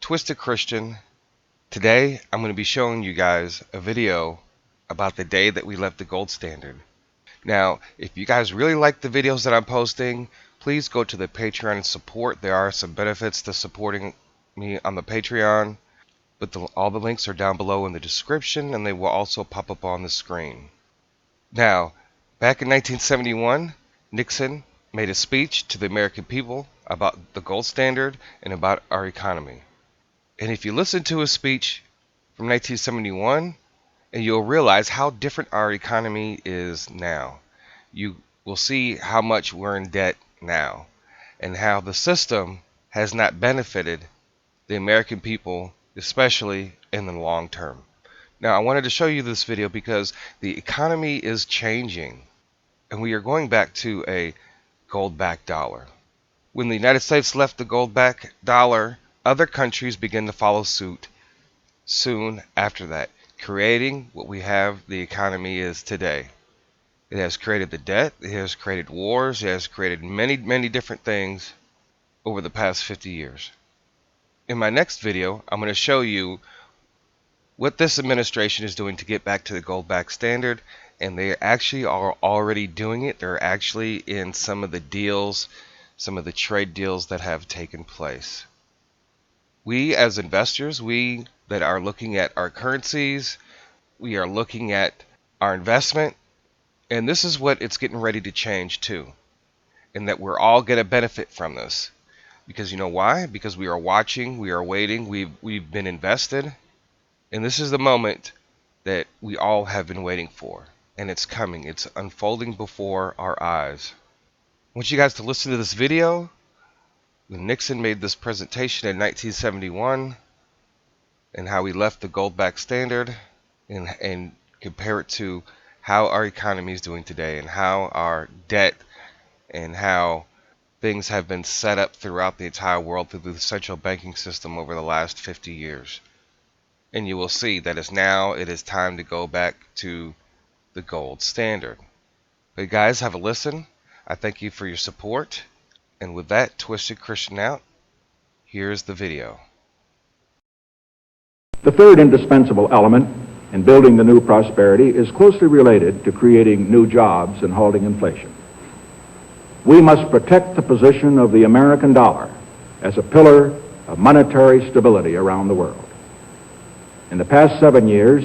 Twisted Christian. Today I'm going to be showing you guys a video about the day that we left the gold standard. Now, if you guys really like the videos that I'm posting, please go to the Patreon and support. There are some benefits to supporting me on the Patreon, but all the links are down below in the description, and they will also pop up on the screen. Now, back in 1971, Nixon made a speech to the American people about the gold standard and about our economy. And if you listen to his speech from 1971, and you'll realize how different our economy is now. You will see how much we're in debt now, and how the system has not benefited the American people, especially in the long term. Now, I wanted to show you this video because the economy is changing, and we are going back to a gold-backed dollar. When the United States left the gold-backed dollar, other countries began to follow suit soon after that, creating what we have the economy is today. It has created the debt, it has created wars, it has created many different things over the past 50 years. In my next video, I'm going to show you what this administration is doing to get back to the gold-backed standard, and they actually are already doing it. They're actually in some of the deals, some of the trade deals that have taken place. We as investors, we that are looking at our currencies, we are looking at our investment, and this is what it's getting ready to change too, and that we're all going to benefit from this. Because you know why? Because we are watching, we are waiting, we've been invested, and this is the moment that we all have been waiting for, and it's coming. It's unfolding before our eyes. I want you guys to listen to this video when Nixon made this presentation in 1971 and how we left the gold-backed standard, and compare it to how our economy is doing today, and how our debt and how things have been set up throughout the entire world through the central banking system over the last 50 years. And you will see that it is time to go back to the gold standard. But guys, have a listen. I thank you for your support. And with that, Twisted Christian out. Here's the video. The third indispensable element in building the new prosperity is closely related to creating new jobs and halting inflation. We must protect the position of the American dollar as a pillar of monetary stability around the world. In the past 7 years,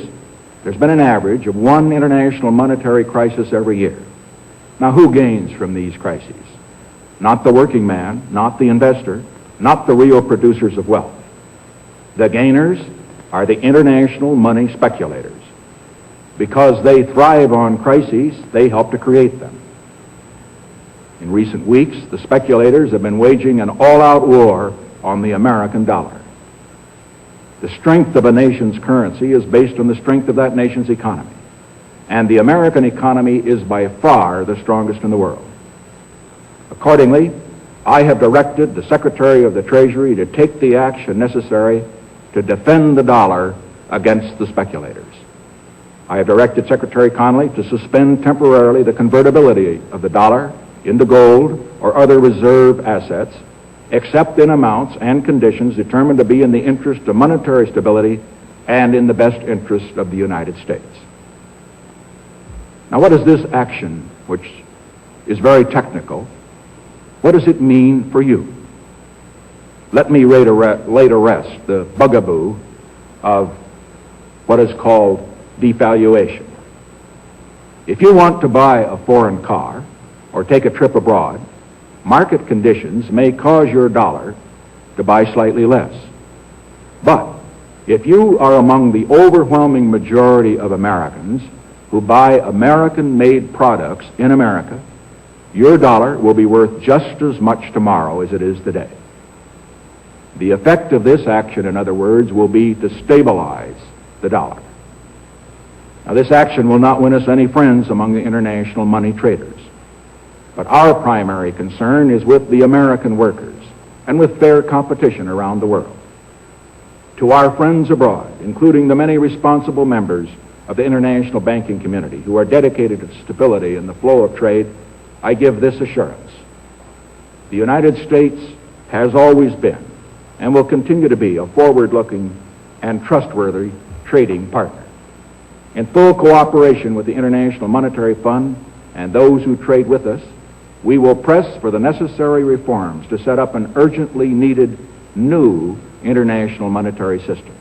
there's been an average of one international monetary crisis every year. Now, who gains from these crises? Not the working man, not the investor, not the real producers of wealth. The gainers are the international money speculators. Because they thrive on crises, they help to create them. In recent weeks, the speculators have been waging an all-out war on the American dollar. The strength of a nation's currency is based on the strength of that nation's economy. And the American economy is by far the strongest in the world. Accordingly, I have directed the Secretary of the Treasury to take the action necessary to defend the dollar against the speculators. I have directed Secretary Connally to suspend temporarily the convertibility of the dollar into gold or other reserve assets, except in amounts and conditions determined to be in the interest of monetary stability and in the best interest of the United States. Now, what is this action, which is very technical, what does it mean for you? Let me lay to rest the bugaboo of what is called devaluation. If you want to buy a foreign car or take a trip abroad, market conditions may cause your dollar to buy slightly less. But if you are among the overwhelming majority of Americans who buy American-made products in America, your dollar will be worth just as much tomorrow as it is today. The effect of this action, in other words, will be to stabilize the dollar. Now, this action will not win us any friends among the international money traders. But our primary concern is with the American workers and with fair competition around the world. To our friends abroad, including the many responsible members of the international banking community who are dedicated to stability in the flow of trade, I give this assurance. The United States has always been and will continue to be a forward-looking and trustworthy trading partner. In full cooperation with the International Monetary Fund and those who trade with us, we will press for the necessary reforms to set up an urgently needed new international monetary system.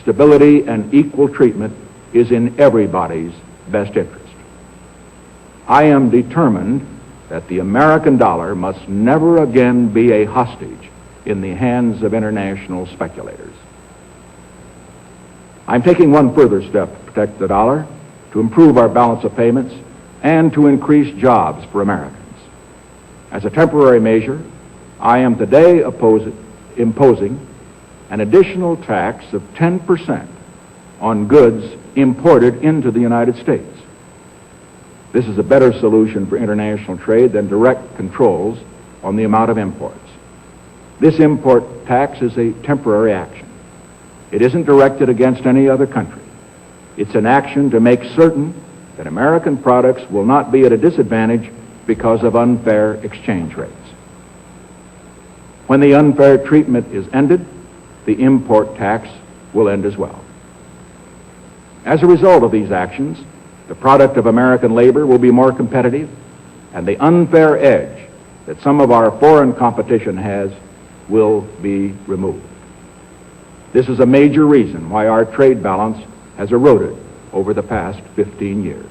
Stability and equal treatment is in everybody's best interest. I am determined that the American dollar must never again be a hostage in the hands of international speculators. I'm taking one further step to protect the dollar, to improve our balance of payments, and to increase jobs for Americans. As a temporary measure, I am today imposing an additional tax of 10% on goods imported into the United States. This is a better solution for international trade than direct controls on the amount of imports. This import tax is a temporary action. It isn't directed against any other country. It's an action to make certain that American products will not be at a disadvantage because of unfair exchange rates. When the unfair treatment is ended, the import tax will end as well. As a result of these actions, the product of American labor will be more competitive, and the unfair edge that some of our foreign competition has will be removed. This is a major reason why our trade balance has eroded over the past 15 years.